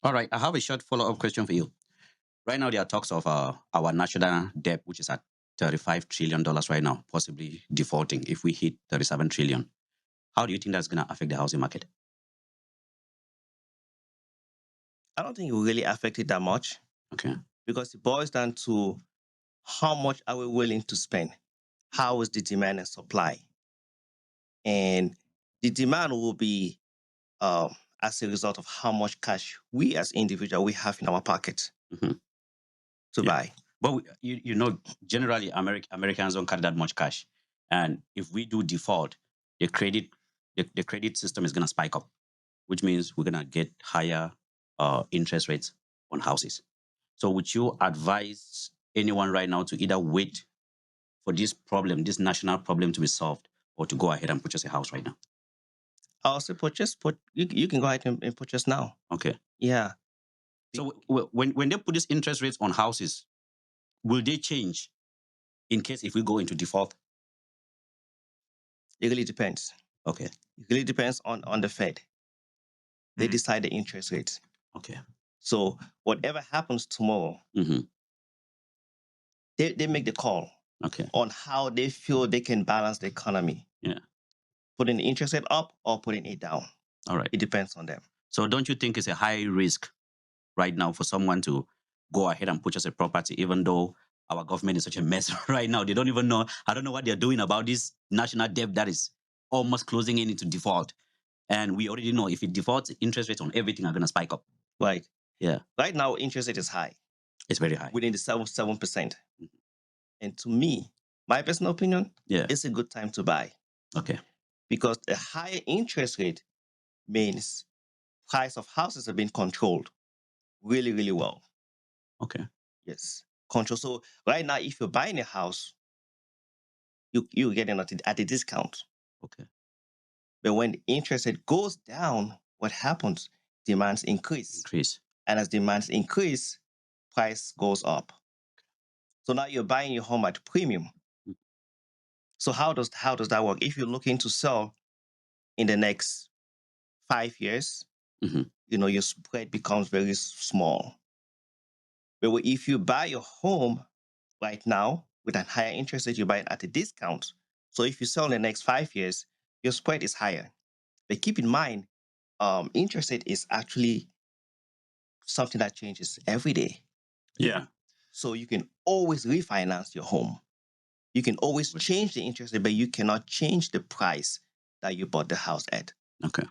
All right, I have a short follow-up question for you. Right now, there are talks of our national debt, which is at $35 trillion right now, possibly defaulting if we hit 37 trillion. How do you think that's going to affect the housing market? I don't think it will really affect it that much Okay. because it boils down to how much are we willing to spend? How is the demand and supply? And the demand will be as a result of how much cash we as individual we have in our pocket Mhm. to Yeah. buy. But you know, generally, Americans don't carry that much cash, and if we do default, the credit the credit system is going to spike up, which means we're going to get higher interest rates on houses. So, would you advise anyone right now to either wait for this problem, this national problem, to be solved, or to go ahead and purchase a house right now? I'll say you can go ahead and purchase now. Okay. Yeah. So, when they put these interest rates on houses, will they change in case if we go into default? It really depends. Okay. It really depends on the Fed. They decide the interest rates. Okay. So whatever happens tomorrow, Mm-hmm. they make the call Okay. on how they feel they can balance the economy, Yeah. putting the interest rate up or putting it down. All right. It depends on them. So, don't you think it's a high risk right now for someone to go ahead and purchase a property, even though our government is such a mess right now? They don't even know. I don't know what they're doing about this national debt that is almost closing in into default. And we already know if it defaults, interest rates on everything are going to spike up. Right. Yeah. Right now, interest rate is high, It's very high. within the 7%. Mhm. And to me, my personal opinion, Yeah. it's a good time to buy Okay. because a higher interest rate means price of houses are being controlled really, really well. Okay. Yes. Control. So right now, if you're buying a house, you're getting at a discount. Okay. But when the interest rate goes down, what happens? Demands increase. Increase. And as demands increase, price goes up. So now you're buying your home at premium. Mm. So how does that work? If you're looking to sell in the next 5 years, Mm-hmm. your spread becomes very small. But if you buy your home right now with a higher interest rate, you buy it at a discount. So if you sell in the next 5 years, your spread is higher. But keep in mind, interest rate is actually something that changes every day. Yeah. So you can always refinance your home. You can always change the interest rate, but you cannot change the price that you bought the house at. Okay.